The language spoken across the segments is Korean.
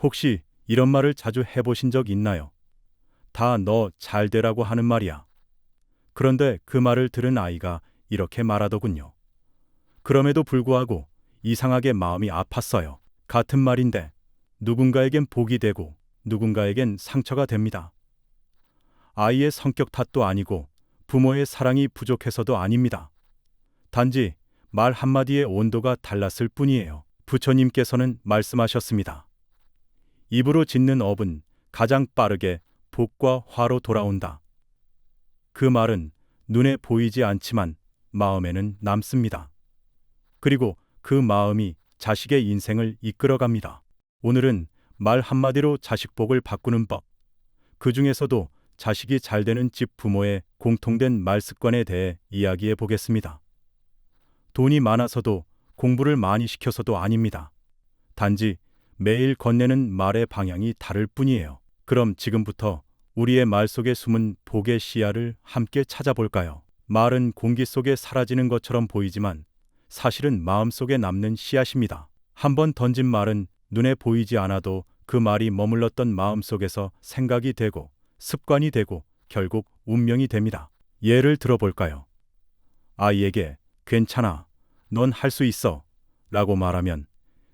혹시 이런 말을 자주 해보신 적 있나요? 다 너 잘 되라고 하는 말이야. 그런데 그 말을 들은 아이가 이렇게 말하더군요. 그럼에도 불구하고 이상하게 마음이 아팠어요. 같은 말인데 누군가에겐 복이 되고 누군가에겐 상처가 됩니다. 아이의 성격 탓도 아니고 부모의 사랑이 부족해서도 아닙니다. 단지 말 한마디의 온도가 달랐을 뿐이에요. 부처님께서는 말씀하셨습니다. 입으로 짓는 업은 가장 빠르게 복과 화로 돌아온다. 그 말은 눈에 보이지 않지만 마음에는 남습니다. 그리고 그 마음이 자식의 인생을 이끌어갑니다. 오늘은 말 한마디로 자식 복을 바꾸는 법, 그 중에서도 자식이 잘 되는 집 부모의 공통된 말 습관에 대해 이야기해 보겠습니다. 돈이 많아서도 공부를 많이 시켜서도 아닙니다. 단지 매일 건네는 말의 방향이 다를 뿐이에요. 그럼 지금부터 우리의 말 속에 숨은 복의 씨앗을 함께 찾아볼까요? 말은 공기 속에 사라지는 것처럼 보이지만 사실은 마음 속에 남는 씨앗입니다. 한번 던진 말은 눈에 보이지 않아도 그 말이 머물렀던 마음 속에서 생각이 되고 습관이 되고 결국 운명이 됩니다. 예를 들어볼까요? 아이에게 괜찮아, 넌 할 수 있어 라고 말하면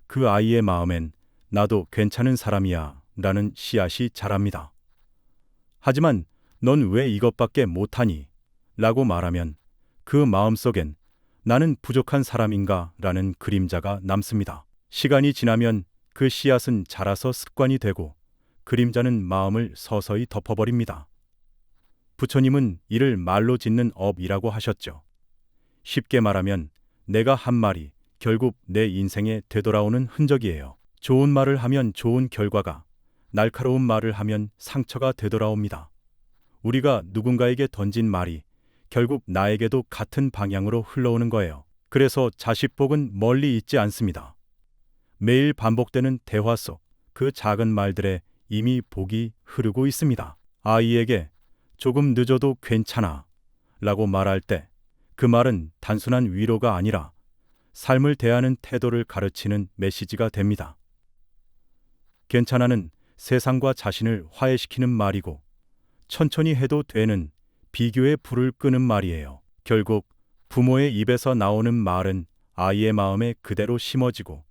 그 아이의 마음엔 나도 괜찮은 사람이야 라는 씨앗이 자랍니다. 하지만 넌 왜 이것밖에 못하니? 라고 말하면 그 마음 속엔 나는 부족한 사람인가 라는 그림자가 남습니다. 시간이 지나면 그 씨앗은 자라서 습관이 되고 그림자는 마음을 서서히 덮어버립니다. 부처님은 이를 말로 짓는 업이라고 하셨죠. 쉽게 말하면 내가 한 말이 결국 내 인생에 되돌아오는 흔적이에요. 좋은 말을 하면 좋은 결과가, 날카로운 말을 하면 상처가 되돌아옵니다. 우리가 누군가에게 던진 말이 결국 나에게도 같은 방향으로 흘러오는 거예요. 그래서 자식 복은 멀리 있지 않습니다. 매일 반복되는 대화 속 그 작은 말들에 이미 복이 흐르고 있습니다. 아이에게 조금 늦어도 괜찮아 라고 말할 때 그 말은 단순한 위로가 아니라 삶을 대하는 태도를 가르치는 메시지가 됩니다. 괜찮아는 세상과 자신을 화해시키는 말이고 천천히 해도 되는 비교의 불을 끄는 말이에요. 결국 부모의 입에서 나오는 말은 아이의 마음에 그대로 심어지고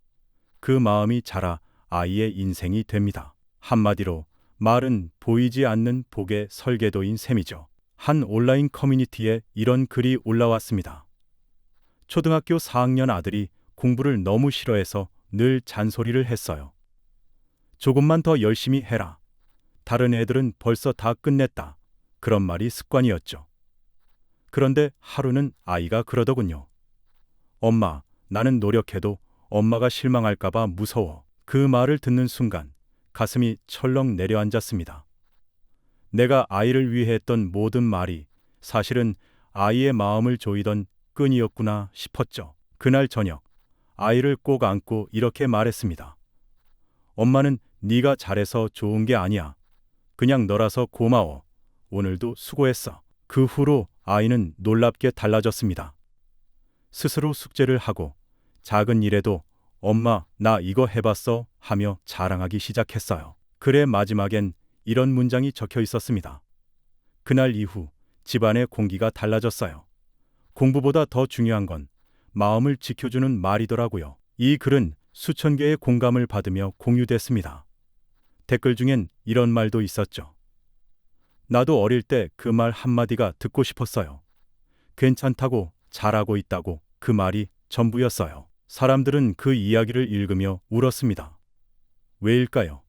그 마음이 자라 아이의 인생이 됩니다. 한마디로 말은 보이지 않는 복의 설계도인 셈이죠. 한 온라인 커뮤니티에 이런 글이 올라왔습니다. 초등학교 4학년 아들이 공부를 너무 싫어해서 늘 잔소리를 했어요. 조금만 더 열심히 해라. 다른 애들은 벌써 다 끝냈다. 그런 말이 습관이었죠. 그런데 하루는 아이가 그러더군요. 엄마, 나는 노력해도 엄마가 실망할까봐 무서워. 그 말을 듣는 순간 가슴이 철렁 내려앉았습니다. 내가 아이를 위해 했던 모든 말이 사실은 아이의 마음을 조이던 끈이었구나 싶었죠. 그날 저녁 아이를 꼭 안고 이렇게 말했습니다. 엄마는 네가 잘해서 좋은 게 아니야. 그냥 너라서 고마워. 오늘도 수고했어. 그 후로 아이는 놀랍게 달라졌습니다. 스스로 숙제를 하고 작은 일에도 엄마, 나 이거 해봤어 하며 자랑하기 시작했어요. 글의 마지막엔 이런 문장이 적혀 있었습니다. 그날 이후 집안의 공기가 달라졌어요. 공부보다 더 중요한 건 마음을 지켜주는 말이더라고요. 이 글은 수천 개의 공감을 받으며 공유됐습니다. 댓글 중엔 이런 말도 있었죠. 나도 어릴 때 그 말 한마디가 듣고 싶었어요. 괜찮다고, 잘하고 있다고 그 말이 전부였어요. 사람들은 그 이야기를 읽으며 울었습니다. 왜일까요?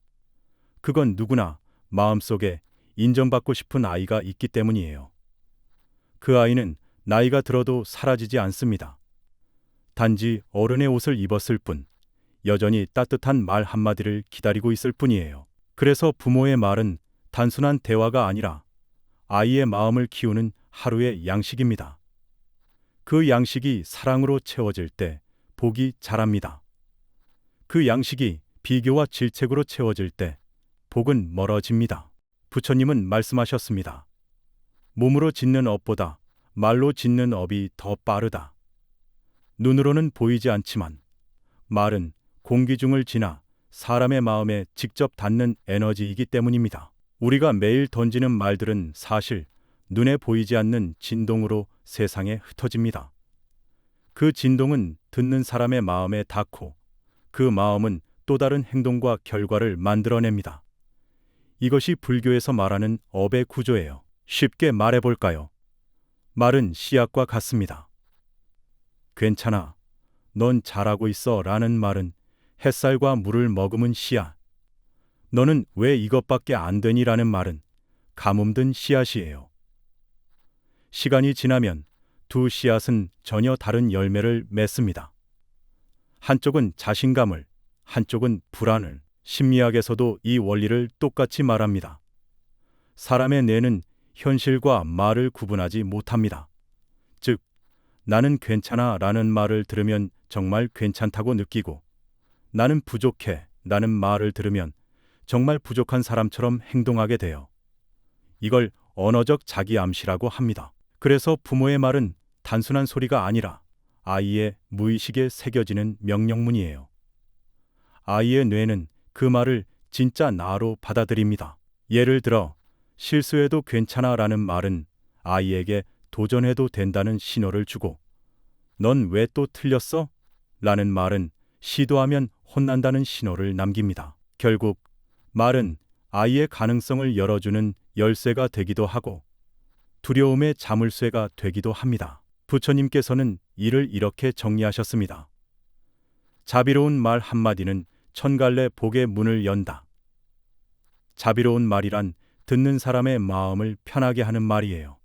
그건 누구나 마음속에 인정받고 싶은 아이가 있기 때문이에요. 그 아이는 나이가 들어도 사라지지 않습니다. 단지 어른의 옷을 입었을 뿐, 여전히 따뜻한 말 한마디를 기다리고 있을 뿐이에요. 그래서 부모의 말은 단순한 대화가 아니라 아이의 마음을 키우는 하루의 양식입니다. 그 양식이 사랑으로 채워질 때 복이 자랍니다. 그 양식이 비교와 질책으로 채워질 때 복은 멀어집니다. 부처님은 말씀하셨습니다. 몸으로 짓는 업보다 말로 짓는 업이 더 빠르다. 눈으로는 보이지 않지만 말은 공기 중을 지나 사람의 마음에 직접 닿는 에너지이기 때문입니다. 우리가 매일 던지는 말들은 사실 눈에 보이지 않는 진동으로 세상에 흩어집니다. 그 진동은 듣는 사람의 마음에 닿고 그 마음은 또 다른 행동과 결과를 만들어냅니다. 이것이 불교에서 말하는 업의 구조예요. 쉽게 말해볼까요? 말은 씨앗과 같습니다. 괜찮아. 넌 잘하고 있어 라는 말은 햇살과 물을 머금은 씨앗. 너는 왜 이것밖에 안 되니 라는 말은 가뭄 든 씨앗이에요. 시간이 지나면 두 씨앗은 전혀 다른 열매를 맺습니다. 한쪽은 자신감을, 한쪽은 불안을. 심리학에서도 이 원리를 똑같이 말합니다. 사람의 뇌는 현실과 말을 구분하지 못합니다. 즉, 나는 괜찮아 라는 말을 들으면 정말 괜찮다고 느끼고, 나는 부족해 라는 말을 들으면 정말 부족한 사람처럼 행동하게 돼요. 이걸 언어적 자기암시라고 합니다. 그래서 부모의 말은 단순한 소리가 아니라 아이의 무의식에 새겨지는 명령문이에요. 아이의 뇌는 그 말을 진짜 나로 받아들입니다. 예를 들어, 실수해도 괜찮아 라는 말은 아이에게 도전해도 된다는 신호를 주고, 넌 왜 또 틀렸어? 라는 말은 시도하면 혼난다는 신호를 남깁니다. 결국 말은 아이의 가능성을 열어주는 열쇠가 되기도 하고 두려움의 자물쇠가 되기도 합니다. 부처님께서는 이를 이렇게 정리하셨습니다. 자비로운 말 한마디는 천갈래 복의 문을 연다. 자비로운 말이란 듣는 사람의 마음을 편하게 하는 말이에요.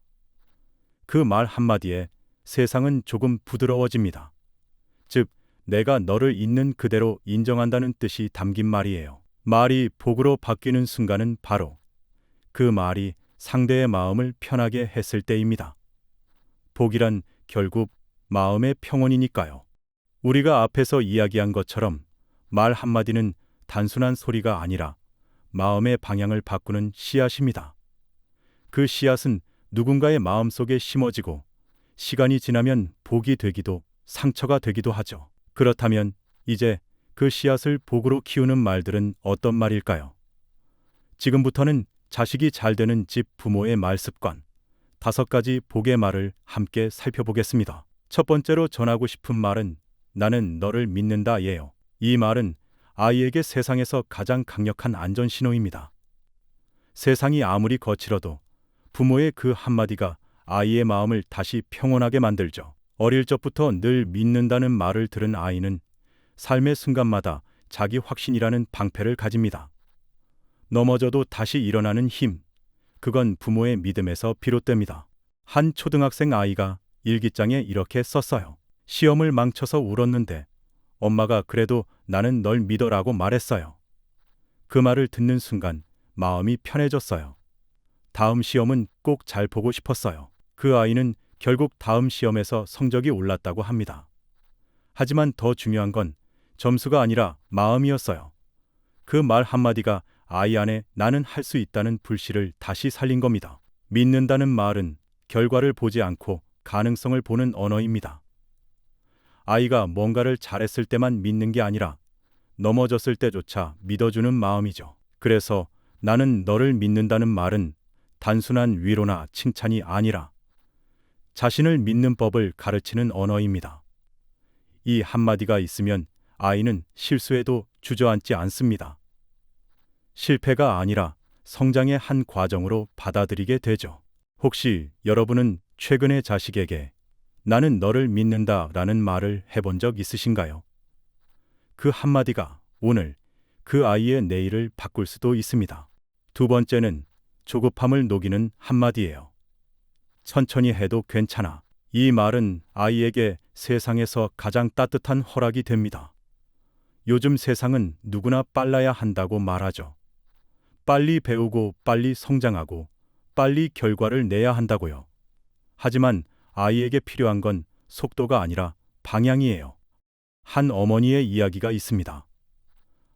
그 말 한마디에 세상은 조금 부드러워집니다. 즉, 내가 너를 있는 그대로 인정한다는 뜻이 담긴 말이에요. 말이 복으로 바뀌는 순간은 바로 그 말이 상대의 마음을 편하게 했을 때입니다. 복이란 결국 마음의 평온이니까요. 우리가 앞에서 이야기한 것처럼 말 한마디는 단순한 소리가 아니라 마음의 방향을 바꾸는 씨앗입니다. 그 씨앗은 누군가의 마음속에 심어지고 시간이 지나면 복이 되기도 상처가 되기도 하죠. 그렇다면 이제 그 씨앗을 복으로 키우는 말들은 어떤 말일까요? 지금부터는 자식이 잘 되는 집 부모의 말 습관 5가지 복의 말을 함께 살펴보겠습니다. 첫 번째로 전하고 싶은 말은 나는 너를 믿는다 예요. 이 말은 아이에게 세상에서 가장 강력한 안전 신호입니다. 세상이 아무리 거칠어도 부모의 그 한마디가 아이의 마음을 다시 평온하게 만들죠. 어릴 적부터 늘 믿는다는 말을 들은 아이는 삶의 순간마다 자기 확신이라는 방패를 가집니다. 넘어져도 다시 일어나는 힘, 그건 부모의 믿음에서 비롯됩니다. 한 초등학생 아이가 일기장에 이렇게 썼어요. 시험을 망쳐서 울었는데 엄마가 그래도 나는 널 믿어라고 말했어요. 그 말을 듣는 순간 마음이 편해졌어요. 다음 시험은 꼭 잘 보고 싶었어요. 그 아이는 결국 다음 시험에서 성적이 올랐다고 합니다. 하지만 더 중요한 건 점수가 아니라 마음이었어요. 그 말 한마디가 아이 안에 나는 할 수 있다는 불씨를 다시 살린 겁니다. 믿는다는 말은 결과를 보지 않고 가능성을 보는 언어입니다. 아이가 뭔가를 잘했을 때만 믿는 게 아니라 넘어졌을 때조차 믿어주는 마음이죠. 그래서 나는 너를 믿는다는 말은 단순한 위로나 칭찬이 아니라 자신을 믿는 법을 가르치는 언어입니다. 이 한마디가 있으면 아이는 실수해도 주저앉지 않습니다. 실패가 아니라 성장의 한 과정으로 받아들이게 되죠. 혹시 여러분은 최근에 자식에게 나는 너를 믿는다 라는 말을 해본 적 있으신가요? 그 한마디가 오늘 그 아이의 내일을 바꿀 수도 있습니다. 두 번째는 조급함을 녹이는 한마디예요. 천천히 해도 괜찮아. 이 말은 아이에게 세상에서 가장 따뜻한 허락이 됩니다. 요즘 세상은 누구나 빨라야 한다고 말하죠. 빨리 배우고 빨리 성장하고 빨리 결과를 내야 한다고요. 하지만 아이에게 필요한 건 속도가 아니라 방향이에요. 한 어머니의 이야기가 있습니다.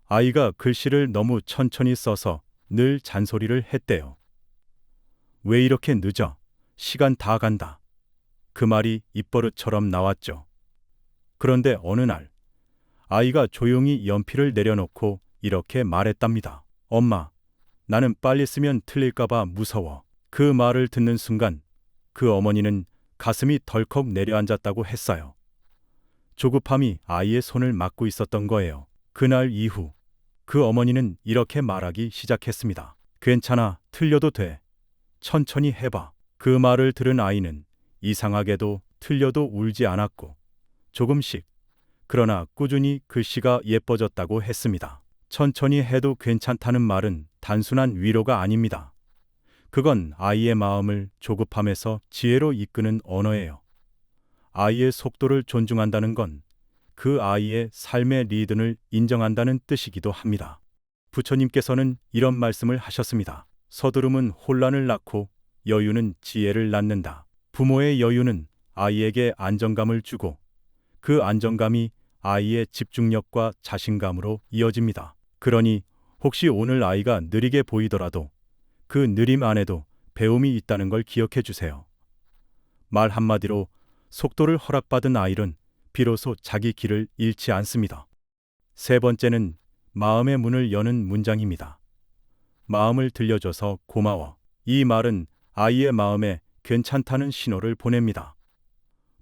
아이가 글씨를 너무 천천히 써서 늘 잔소리를 했대요. 왜 이렇게 늦어? 시간 다 간다. 그 말이 입버릇처럼 나왔죠. 그런데 어느 날 아이가 조용히 연필을 내려놓고 이렇게 말했답니다. 엄마, 나는 빨리 쓰면 틀릴까봐 무서워. 그 말을 듣는 순간 그 어머니는 가슴이 덜컥 내려앉았다고 했어요. 조급함이 아이의 손을 막고 있었던 거예요. 그날 이후 그 어머니는 이렇게 말하기 시작했습니다. 괜찮아, 틀려도 돼. 천천히 해봐. 그 말을 들은 아이는 이상하게도 틀려도 울지 않았고 조금씩, 그러나 꾸준히 글씨가 예뻐졌다고 했습니다. 천천히 해도 괜찮다는 말은 단순한 위로가 아닙니다. 그건 아이의 마음을 조급함에서 지혜로 이끄는 언어예요. 아이의 속도를 존중한다는 건 그 아이의 삶의 리듬을 인정한다는 뜻이기도 합니다. 부처님께서는 이런 말씀을 하셨습니다. 서두름은 혼란을 낳고 여유는 지혜를 낳는다. 부모의 여유는 아이에게 안정감을 주고 그 안정감이 아이의 집중력과 자신감으로 이어집니다. 그러니 혹시 오늘 아이가 느리게 보이더라도 그 느림 안에도 배움이 있다는 걸 기억해 주세요. 말 한마디로 속도를 허락받은 아이는 비로소 자기 길을 잃지 않습니다. 세 번째는 마음의 문을 여는 문장입니다. 마음을 들려줘서 고마워. 이 말은 아이의 마음에 괜찮다는 신호를 보냅니다.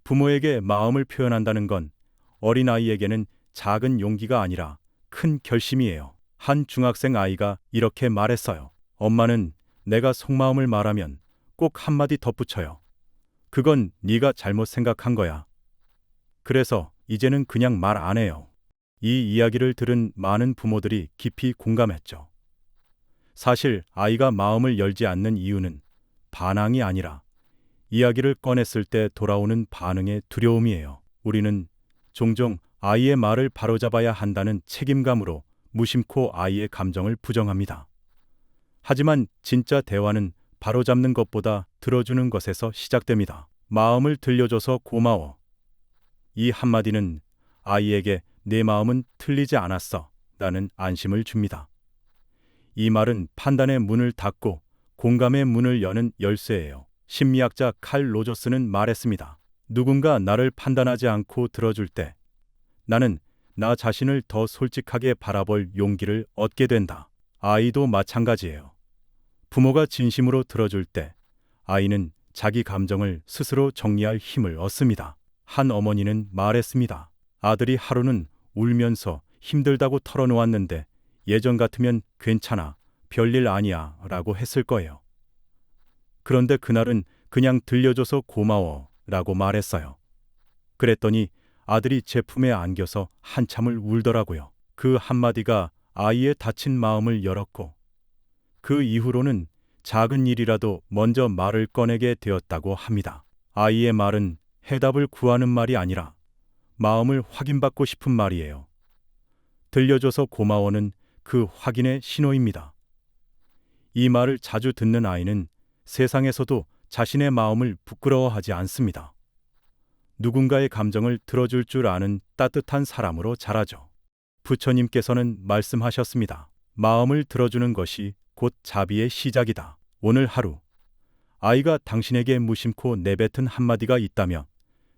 부모에게 마음을 표현한다는 건 어린아이에게는 작은 용기가 아니라 큰 결심이에요. 한 중학생 아이가 이렇게 말했어요. 엄마는 내가 속마음을 말하면 꼭 한마디 덧붙여요. 그건 네가 잘못 생각한 거야. 그래서 이제는 그냥 말 안 해요. 이 이야기를 들은 많은 부모들이 깊이 공감했죠. 사실 아이가 마음을 열지 않는 이유는 반항이 아니라 이야기를 꺼냈을 때 돌아오는 반응의 두려움이에요. 우리는 종종 아이의 말을 바로잡아야 한다는 책임감으로 무심코 아이의 감정을 부정합니다. 하지만 진짜 대화는 바로잡는 것보다 들어주는 것에서 시작됩니다. 마음을 들려줘서 고마워. 이 한마디는 아이에게 내 마음은 틀리지 않았어 라는 안심을 줍니다. 이 말은 판단의 문을 닫고 공감의 문을 여는 열쇠예요. 심리학자 칼 로저스는 말했습니다. 누군가 나를 판단하지 않고 들어줄 때 나는 나 자신을 더 솔직하게 바라볼 용기를 얻게 된다. 아이도 마찬가지예요. 부모가 진심으로 들어줄 때 아이는 자기 감정을 스스로 정리할 힘을 얻습니다. 한 어머니는 말했습니다. 아들이 하루는 울면서 힘들다고 털어놓았는데 예전 같으면 괜찮아, 별일 아니야 라고 했을 거예요. 그런데 그날은 그냥 들려줘서 고마워 라고 말했어요. 그랬더니 아들이 제 품에 안겨서 한참을 울더라고요. 그 한마디가 아이의 다친 마음을 열었고 그 이후로는 작은 일이라도 먼저 말을 꺼내게 되었다고 합니다. 아이의 말은 해답을 구하는 말이 아니라 마음을 확인받고 싶은 말이에요. 들려줘서 고마워는 그 확인의 신호입니다. 이 말을 자주 듣는 아이는 세상에서도 자신의 마음을 부끄러워하지 않습니다. 누군가의 감정을 들어줄 줄 아는 따뜻한 사람으로 자라죠. 부처님께서는 말씀하셨습니다. 마음을 들어주는 것이 곧 자비의 시작이다. 오늘 하루 아이가 당신에게 무심코 내뱉은 한마디가 있다면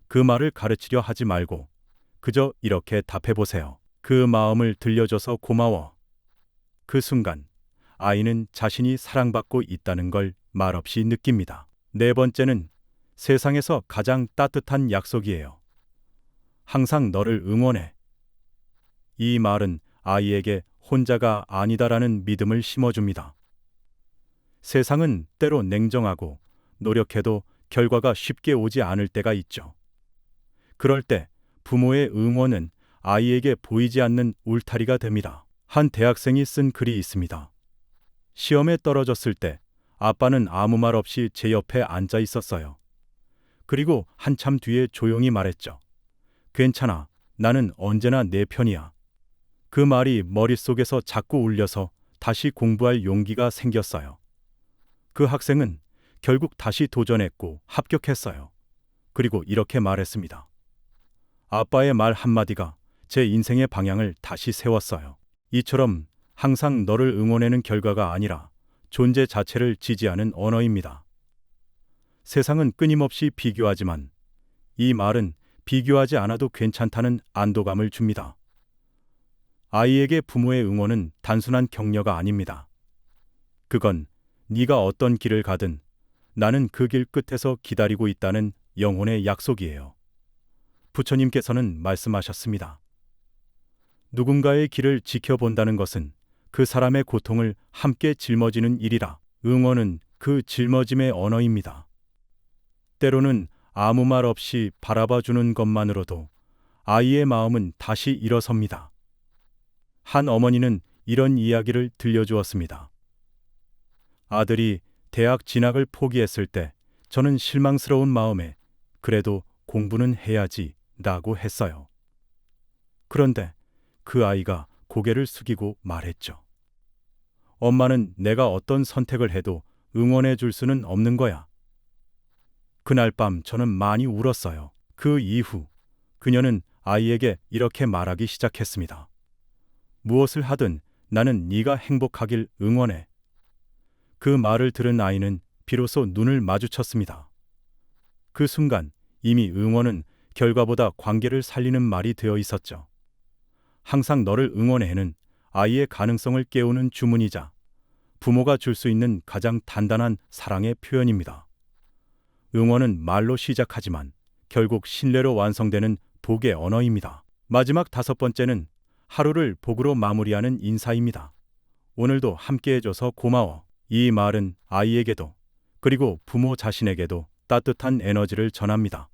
그 말을 가르치려 하지 말고 그저 이렇게 답해보세요. 그 마음을 들려줘서 고마워. 그 순간 아이는 자신이 사랑받고 있다는 걸 말없이 느낍니다. 네 번째는 세상에서 가장 따뜻한 약속이에요. 항상 너를 응원해. 이 말은 아이에게 혼자가 아니다라는 믿음을 심어줍니다. 세상은 때로 냉정하고 노력해도 결과가 쉽게 오지 않을 때가 있죠. 그럴 때 부모의 응원은 아이에게 보이지 않는 울타리가 됩니다. 한 대학생이 쓴 글이 있습니다. 시험에 떨어졌을 때 아빠는 아무 말 없이 제 옆에 앉아 있었어요. 그리고 한참 뒤에 조용히 말했죠. 괜찮아, 나는 언제나 내 편이야. 그 말이 머릿속에서 자꾸 울려서 다시 공부할 용기가 생겼어요. 그 학생은 결국 다시 도전했고 합격했어요. 그리고 이렇게 말했습니다. 아빠의 말 한마디가 제 인생의 방향을 다시 세웠어요. 이처럼 항상 너를 응원하는 결과가 아니라 존재 자체를 지지하는 언어입니다. 세상은 끊임없이 비교하지만 이 말은 비교하지 않아도 괜찮다는 안도감을 줍니다. 아이에게 부모의 응원은 단순한 격려가 아닙니다. 그건 네가 어떤 길을 가든 나는 그 길 끝에서 기다리고 있다는 영혼의 약속이에요. 부처님께서는 말씀하셨습니다. 누군가의 길을 지켜본다는 것은 그 사람의 고통을 함께 짊어지는 일이라. 응원은 그 짊어짐의 언어입니다. 때로는 아무 말 없이 바라봐 주는 것만으로도 아이의 마음은 다시 일어섭니다. 한 어머니는 이런 이야기를 들려주었습니다. 아들이 대학 진학을 포기했을 때 저는 실망스러운 마음에 그래도 공부는 해야지 라고 했어요. 그런데 그 아이가 고개를 숙이고 말했죠. 엄마는 내가 어떤 선택을 해도 응원해 줄 수는 없는 거야. 그날 밤 저는 많이 울었어요. 그 이후 그녀는 아이에게 이렇게 말하기 시작했습니다. 무엇을 하든 나는 네가 행복하길 응원해. 그 말을 들은 아이는 비로소 눈을 마주쳤습니다. 그 순간 이미 응원은 결과보다 관계를 살리는 말이 되어 있었죠. 항상 너를 응원해는 아이의 가능성을 깨우는 주문이자 부모가 줄 수 있는 가장 단단한 사랑의 표현입니다. 응원은 말로 시작하지만 결국 신뢰로 완성되는 복의 언어입니다. 마지막 5번째는 하루를 복으로 마무리하는 인사입니다. 오늘도 함께해줘서 고마워. 이 말은 아이에게도 그리고 부모 자신에게도 따뜻한 에너지를 전합니다.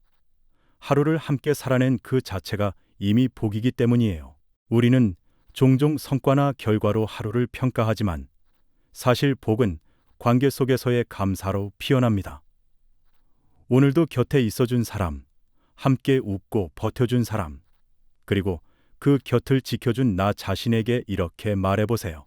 하루를 함께 살아낸 그 자체가 이미 복이기 때문이에요. 우리는 종종 성과나 결과로 하루를 평가하지만 사실 복은 관계 속에서의 감사로 피어납니다. 오늘도 곁에 있어준 사람, 함께 웃고 버텨준 사람, 그리고 그 곁을 지켜준 나 자신에게 이렇게 말해보세요.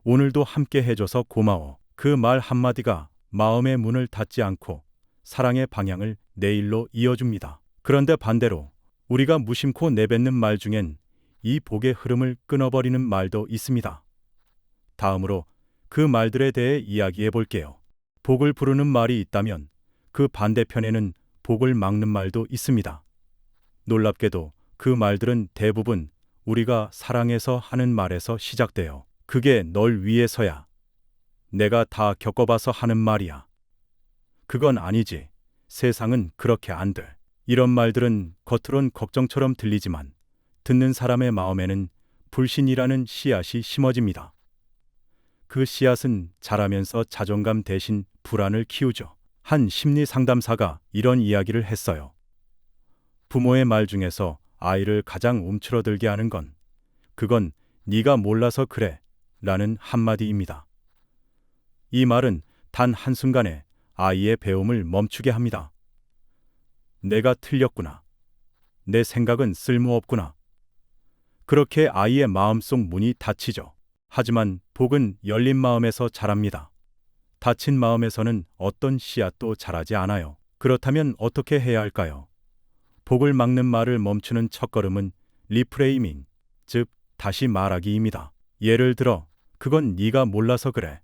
오늘도 함께 해줘서 고마워. 그 말 한마디가 마음의 문을 닫지 않고 사랑의 방향을 내일로 이어줍니다. 그런데 반대로 우리가 무심코 내뱉는 말 중엔 이 복의 흐름을 끊어버리는 말도 있습니다. 다음으로 그 말들에 대해 이야기해 볼게요. 복을 부르는 말이 있다면 그 반대편에는 복을 막는 말도 있습니다. 놀랍게도 그 말들은 대부분 우리가 사랑해서 하는 말에서 시작돼요. 그게 널 위해서야. 내가 다 겪어봐서 하는 말이야. 그건 아니지. 세상은 그렇게 안 돼. 이런 말들은 겉으론 걱정처럼 들리지만 듣는 사람의 마음에는 불신이라는 씨앗이 심어집니다. 그 씨앗은 자라면서 자존감 대신 불안을 키우죠. 한 심리 상담사가 이런 이야기를 했어요. 부모의 말 중에서 아이를 가장 움츠러들게 하는 건 그건 네가 몰라서 그래 라는 한마디입니다. 이 말은 단 한순간에 아이의 배움을 멈추게 합니다. 내가 틀렸구나. 내 생각은 쓸모없구나. 그렇게 아이의 마음속 문이 닫히죠. 하지만 복은 열린 마음에서 자랍니다. 닫힌 마음에서는 어떤 씨앗도 자라지 않아요. 그렇다면 어떻게 해야 할까요? 복을 막는 말을 멈추는 첫걸음은 리프레이밍, 즉 다시 말하기입니다. 예를 들어, 그건 네가 몰라서 그래.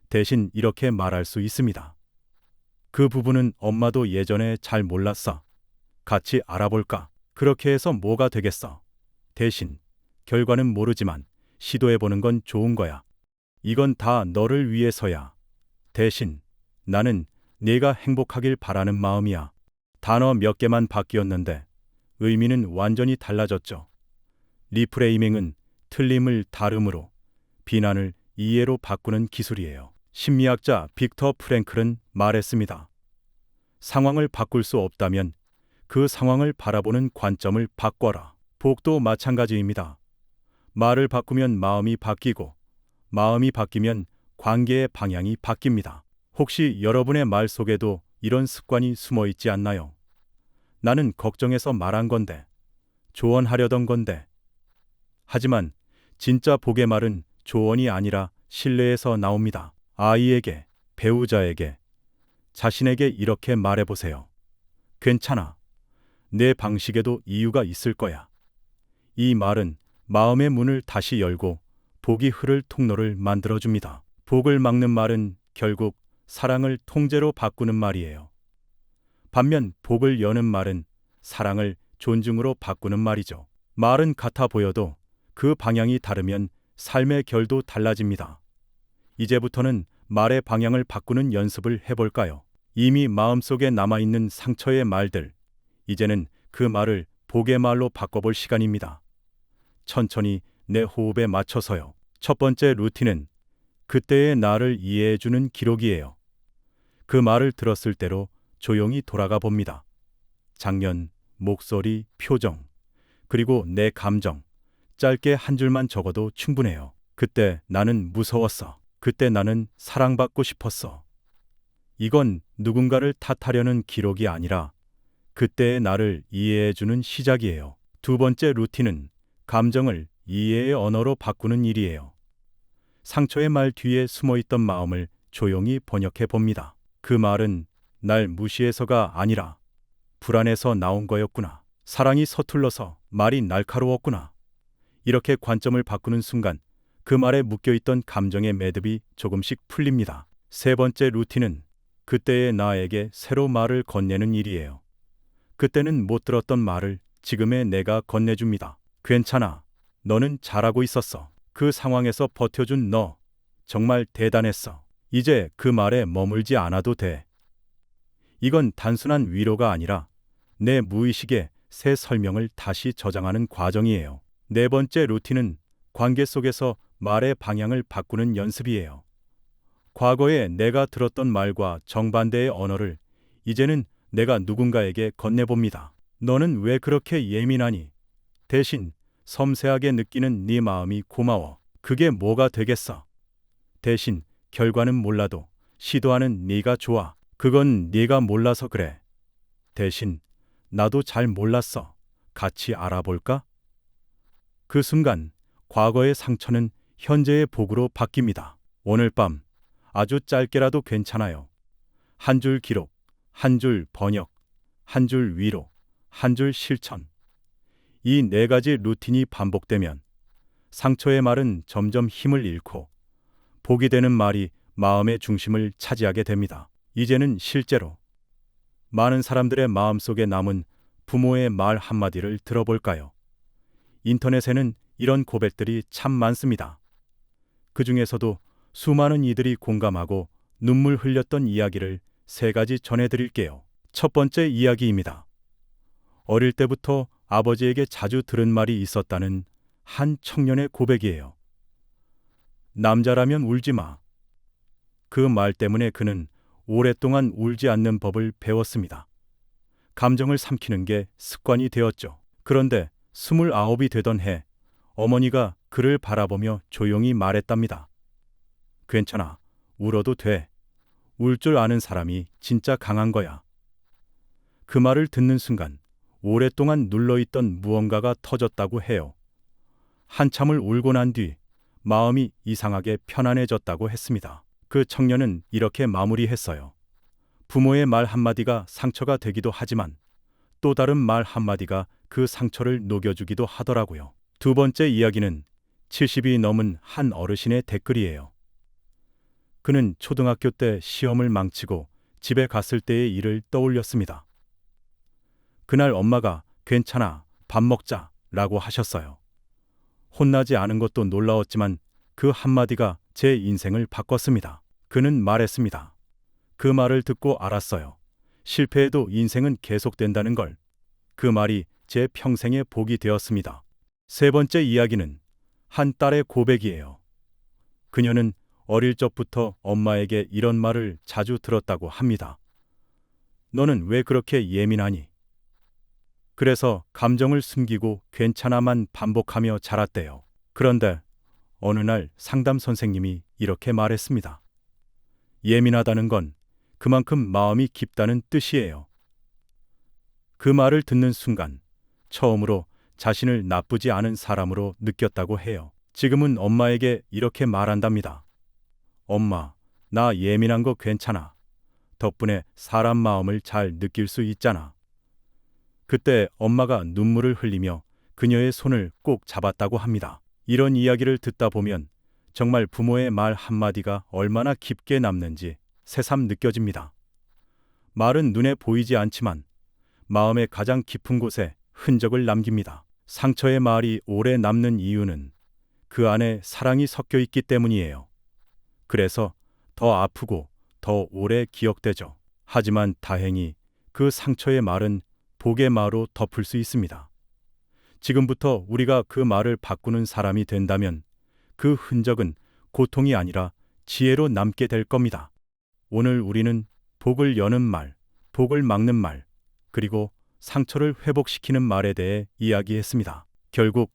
대신 이렇게 말할 수 있습니다. 그 부분은 엄마도 예전에 잘 몰랐어. 같이 알아볼까? 그렇게 해서 뭐가 되겠어? 대신 결과는 모르지만 시도해보는 건 좋은 거야. 이건 다 너를 위해서야. 대신 나는 네가 행복하길 바라는 마음이야. 단어 몇 개만 바뀌었는데 의미는 완전히 달라졌죠. 리프레이밍은 틀림을 다름으로, 비난을 이해로 바꾸는 기술이에요. 심리학자 빅터 프랭클은 말했습니다. 상황을 바꿀 수 없다면 그 상황을 바라보는 관점을 바꿔라. 복도 마찬가지입니다. 말을 바꾸면 마음이 바뀌고, 마음이 바뀌면 관계의 방향이 바뀝니다. 혹시 여러분의 말 속에도 이런 습관이 숨어 있지 않나요? 나는 걱정해서 말한 건데, 조언하려던 건데. 하지만 진짜 복의 말은 조언이 아니라 신뢰에서 나옵니다. 아이에게, 배우자에게, 자신에게 이렇게 말해보세요. 괜찮아. 내 방식에도 이유가 있을 거야. 이 말은 마음의 문을 다시 열고 복이 흐를 통로를 만들어줍니다. 복을 막는 말은 결국 사랑을 통제로 바꾸는 말이에요. 반면 복을 여는 말은 사랑을 존중으로 바꾸는 말이죠. 말은 같아 보여도 그 방향이 다르면 삶의 결도 달라집니다. 이제부터는 말의 방향을 바꾸는 연습을 해볼까요? 이미 마음속에 남아있는 상처의 말들, 이제는 그 말을 복의 말로 바꿔볼 시간입니다. 천천히 내 호흡에 맞춰서요. 첫 번째 루틴은 그때의 나를 이해해주는 기록이에요. 그 말을 들었을 때로 조용히 돌아가 봅니다. 장면, 목소리, 표정, 그리고 내 감정, 짧게 한 줄만 적어도 충분해요. 그때 나는 무서웠어. 그때 나는 사랑받고 싶었어. 이건 누군가를 탓하려는 기록이 아니라 그때의 나를 이해해주는 시작이에요. 두 번째 루틴은 감정을 이해의 언어로 바꾸는 일이에요. 상처의 말 뒤에 숨어있던 마음을 조용히 번역해 봅니다. 그 말은 날 무시해서가 아니라 불안해서 나온 거였구나. 사랑이 서툴러서 말이 날카로웠구나. 이렇게 관점을 바꾸는 순간 그 말에 묶여있던 감정의 매듭이 조금씩 풀립니다. 세 번째 루틴은 그때의 나에게 새로 말을 건네는 일이에요. 그때는 못 들었던 말을 지금의 내가 건네줍니다. 괜찮아. 너는 잘하고 있었어. 그 상황에서 버텨준 너 정말 대단했어. 이제 그 말에 머물지 않아도 돼. 이건 단순한 위로가 아니라 내 무의식에 새 설명을 다시 저장하는 과정이에요. 네 번째 루틴은 관계 속에서 말의 방향을 바꾸는 연습이에요. 과거에 내가 들었던 말과 정반대의 언어를 이제는 내가 누군가에게 건네봅니다. 너는 왜 그렇게 예민하니? 대신 섬세하게 느끼는 네 마음이 고마워. 그게 뭐가 되겠어? 대신 결과는 몰라도 시도하는 네가 좋아. 그건 네가 몰라서 그래. 대신 나도 잘 몰랐어. 같이 알아볼까? 그 순간 과거의 상처는 현재의 복으로 바뀝니다. 오늘 밤 아주 짧게라도 괜찮아요. 한 줄 기록, 한 줄 번역, 한 줄 위로, 한 줄 실천. 이 네 가지 루틴이 반복되면 상처의 말은 점점 힘을 잃고 복이 되는 말이 마음의 중심을 차지하게 됩니다. 이제는 실제로 많은 사람들의 마음속에 남은 부모의 말 한마디를 들어볼까요? 인터넷에는 이런 고백들이 참 많습니다. 그 중에서도 수많은 이들이 공감하고 눈물 흘렸던 이야기를 세 가지 전해드릴게요. 첫 번째 이야기입니다. 어릴 때부터 아버지에게 자주 들은 말이 있었다는 한 청년의 고백이에요. 남자라면 울지 마. 그 말 때문에 그는 오랫동안 울지 않는 법을 배웠습니다. 감정을 삼키는 게 습관이 되었죠. 그런데 29이 되던 해 어머니가 그를 바라보며 조용히 말했답니다. 괜찮아. 울어도 돼. 울 줄 아는 사람이 진짜 강한 거야. 그 말을 듣는 순간 오랫동안 눌러있던 무언가가 터졌다고 해요. 한참을 울고 난 뒤 마음이 이상하게 편안해졌다고 했습니다. 그 청년은 이렇게 마무리했어요. 부모의 말 한마디가 상처가 되기도 하지만 또 다른 말 한마디가 그 상처를 녹여주기도 하더라고요. 두 번째 이야기는 70이 넘은 한 어르신의 댓글이에요. 그는 초등학교 때 시험을 망치고 집에 갔을 때의 일을 떠올렸습니다. 그날 엄마가 괜찮아, 밥 먹자 라고 하셨어요. 혼나지 않은 것도 놀라웠지만 그 한마디가 제 인생을 바꿨습니다. 그는 말했습니다. 그 말을 듣고 알았어요. 실패해도 인생은 계속된다는 걸. 그 말이 제 평생의 복이 되었습니다. 세 번째 이야기는 한 딸의 고백이에요. 그녀는 어릴 적부터 엄마에게 이런 말을 자주 들었다고 합니다. 너는 왜 그렇게 예민하니? 그래서 감정을 숨기고 괜찮아만 반복하며 자랐대요. 그런데 어느 날 상담 선생님이 이렇게 말했습니다. 예민하다는 건 그만큼 마음이 깊다는 뜻이에요. 그 말을 듣는 순간 처음으로 자신을 나쁘지 않은 사람으로 느꼈다고 해요. 지금은 엄마에게 이렇게 말한답니다. 엄마, 나 예민한 거 괜찮아. 덕분에 사람 마음을 잘 느낄 수 있잖아. 그때 엄마가 눈물을 흘리며 그녀의 손을 꼭 잡았다고 합니다. 이런 이야기를 듣다 보면 정말 부모의 말 한마디가 얼마나 깊게 남는지 새삼 느껴집니다. 말은 눈에 보이지 않지만 마음의 가장 깊은 곳에 흔적을 남깁니다. 상처의 말이 오래 남는 이유는 그 안에 사랑이 섞여 있기 때문이에요. 그래서 더 아프고 더 오래 기억되죠. 하지만 다행히 그 상처의 말은 복의 말로 덮을 수 있습니다. 지금부터 우리가 그 말을 바꾸는 사람이 된다면 그 흔적은 고통이 아니라 지혜로 남게 될 겁니다. 오늘 우리는 복을 여는 말, 복을 막는 말, 그리고 상처를 회복시키는 말에 대해 이야기했습니다. 결국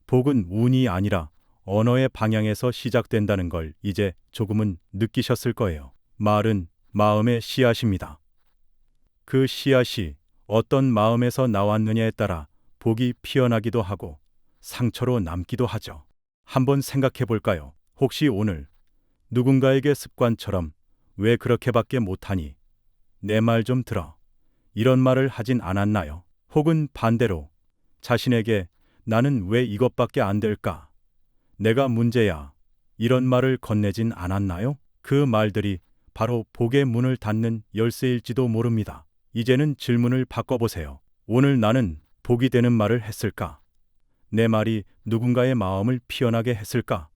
복은 운이 아니라 언어의 방향에서 시작된다는 걸 이제 조금은 느끼셨을 거예요. 말은 마음의 씨앗입니다. 그 씨앗이 어떤 마음에서 나왔느냐에 따라 복이 피어나기도 하고 상처로 남기도 하죠. 한번 생각해 볼까요? 혹시 오늘 누군가에게 습관처럼 왜 그렇게밖에 못하니? 내 말 좀 들어. 이런 말을 하진 않았나요? 혹은 반대로 자신에게 나는 왜 이것밖에 안 될까? 내가 문제야. 이런 말을 건네진 않았나요? 그 말들이 바로 복의 문을 닫는 열쇠일지도 모릅니다. 이제는 질문을 바꿔보세요. 오늘 나는 복이 되는 말을 했을까? 내 말이 누군가의 마음을 피어나게 했을까?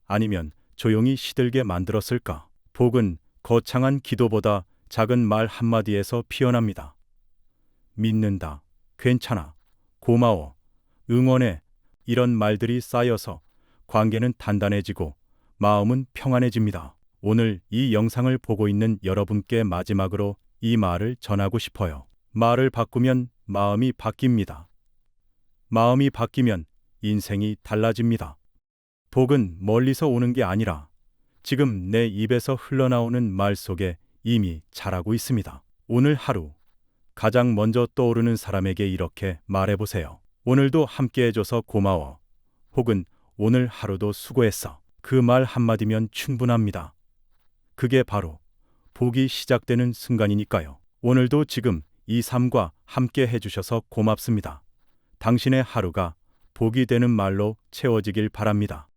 아니면 조용히 시들게 만들었을까? 복은 거창한 기도보다 작은 말 한마디에서 피어납니다. 믿는다, 괜찮아, 고마워, 응원해, 이런 말들이 쌓여서 관계는 단단해지고 마음은 평안해집니다. 오늘 이 영상을 보고 있는 여러분께 마지막으로 이 말을 전하고 싶어요. 말을 바꾸면 마음이 바뀝니다. 마음이 바뀌면 인생이 달라집니다. 복은 멀리서 오는 게 아니라 지금 내 입에서 흘러나오는 말 속에 이미 자라고 있습니다. 오늘 하루 가장 먼저 떠오르는 사람에게 이렇게 말해보세요. 오늘도 함께해줘서 고마워. 혹은 오늘 하루도 수고했어. 그 말 한마디면 충분합니다. 그게 바로 복이 시작되는 순간이니까요. 오늘도 지금 이 삶과 함께 해주셔서 고맙습니다. 당신의 하루가 복이 되는 말로 채워지길 바랍니다.